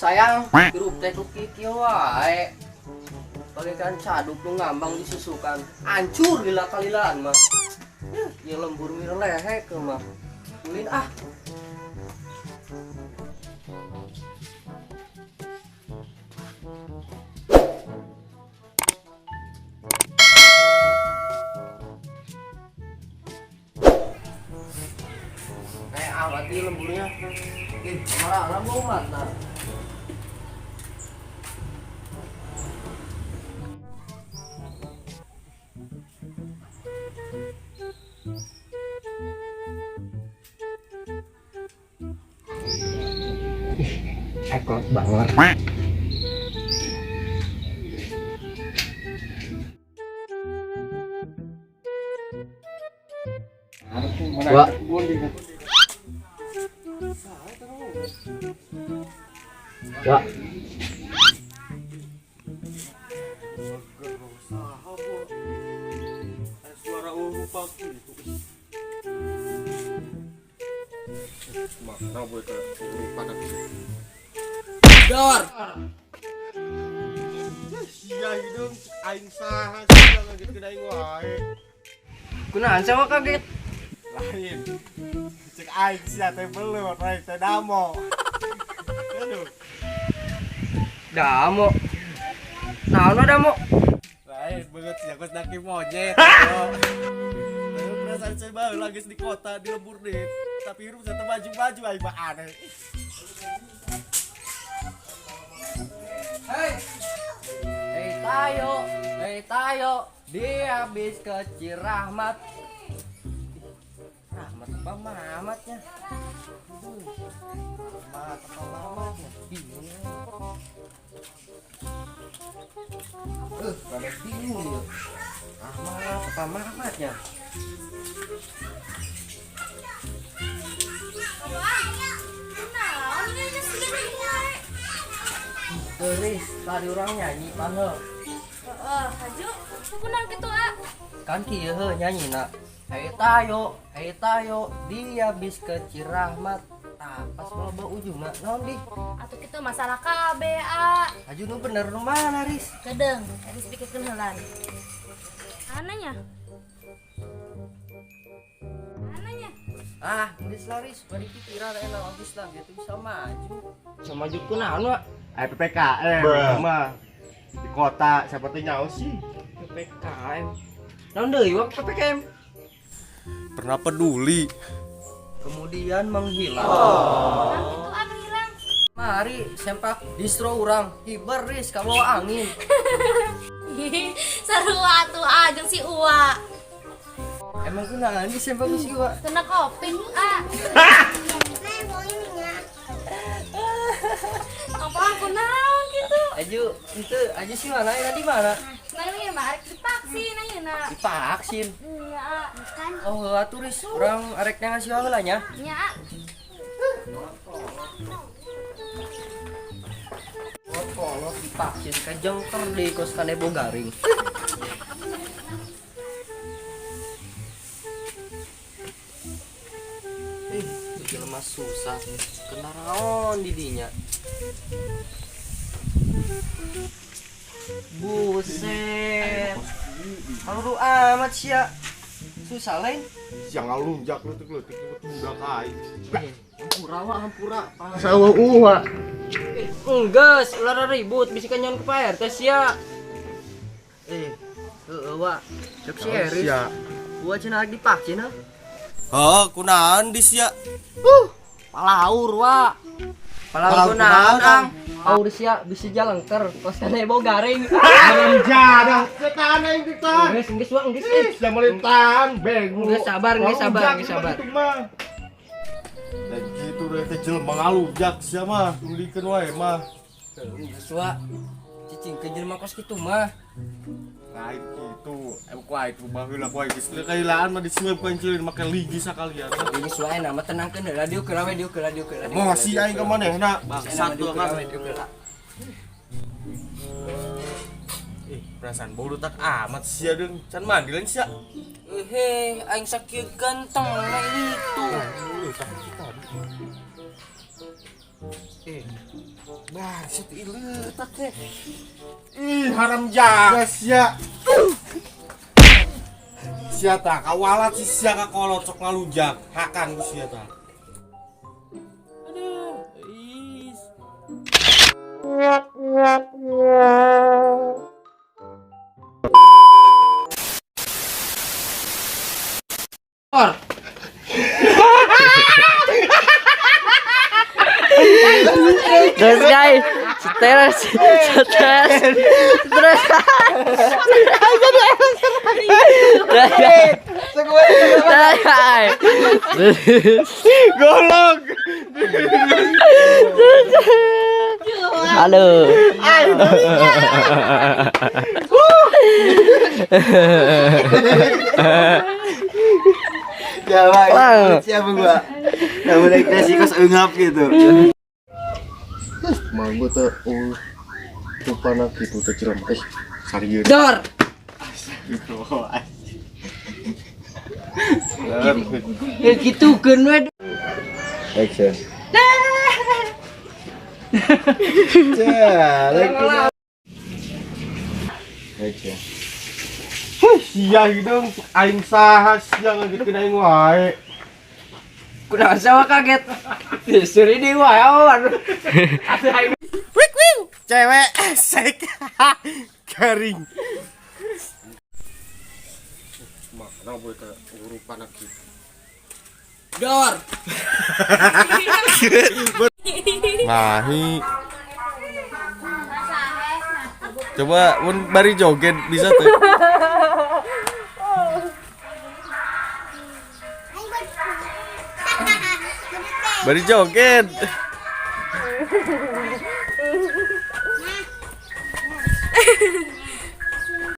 sayang, hirup teh kieu wae. Bagaikan caduk nu ngambang disusukan. Hancur gila kalilaan mah. Ya lembur mir lehe ke mah. Ulin ah. Kayak amat di lemburnya. Marah mau mata. Ekor banget. Wah. Wah. Suara urupak gitu. Mana boleh ke urupak Dor. Sia hidung aing saha sia gitu ke aing wae. Kunaon sama kaget? Lain. Cek aing sia teh belut, aing teh damo. Aduh. Damo. Naon damo? Lain belut sia kos daki monyet. Perasaan saya baru lagi di kota di lembur deh. Tapi hirup saya maju-maju aing mah aneh. Hei tayo, dia habis ke Cirahmat. Rahmat apa mamatnya? Rahmat apa mamatnya? Bingung. Pada bingung ya. Rahmat apa mamatnya? Teris, tadi orang nyanyi panel. Haju, kunaon kitu ah? Kan kieu nyanyi nak. Hei tayo, dia bis ke Cirahmat. Tah, pas bawa ujungna naon di? Atuh kitu masalah KB ah. Aju nu bener nu mana Riz? Kedeng, geus pikirkeun heulan. Ananya? Ananya? Ah, geus lah Riz, bari pikiran enak habis lah gitu bisa maju. Bisa maju kunaon wa? PPKM mah di kota siapa tuh nyawa sih PPKM. Naon deui wa PPKM? pernah peduli Kemudian menghilang. Nah, kitu ah hilang. Mari sempak distro urang hiber Riz kabawa angin. Seru atuh ah jeung si Uwa. Emang kunaon di sempak si wa? Kena kopi ah. Apa aku naon gitu? Aju sih mana? Di mana? Nah ini mah arek divaksin ayeuna. Divaksin. Nya kan. Oh, atuh Riz, urang arek ngasih heula nya. Nya. Kalau divaksin kejengker di kos kanebo garing. Itu jelema susah. Kena raon di dinya. Buset. Malu amat sia. Susah lain. siang ngalunjak letik udah kai Hampura. sawa uwa Enggeus, ulah ribut bisikan nyon ke Pak RT sia. Wa. Cek si Eris. Buat cenah divaksin ha. oh kunaan di sia Palaur wa. Palaur kunaon Kang? Aur sia bisa jalengker kos kanebo garing. jadah setan aing kita Geus wa geus. sudah melintahan bego Geus sabar. dan gitu deh teh jelema ngalunjak sia mah tulikeun wae mah Geus wa. Cicing ke jelema kos kitu mah. lain gitu kuat rumah heula kuat geus kailaan mah disuep ku encilin make ligi sakalian Geus wae na mah tenangkeun radio ke radio. mosi aing ka manehna bangsat tuh kan perasaan bodoh tak amat sia deung can mandi lain sia Aing sakieu ganteng na itu. Bangsat ieu tak teh. Ih, haram jaga sia. Sia tah kawalat si sia ka kolot sok ngalujak. Hakan ku sia tah. Aduh, is. Guys, guys, stres, Golong. Halo. Jawa, siapa gua? Yang udah kasih kos engap gitu. Mau gua tuh lupa nak gitu tuh cilam. Serius. Dor. Gitu. Ya gitu kan we. Action. Jalan. Action. Sia hidung aing saha sia ngagitkeun aing wae. Kunaon sawa kaget. Suri di wae awan. Cewek esek. Garing. Mana boleh ke urupan lagi. Dor. Mahi. Coba mun bari joget bisa tuh. Bari joget.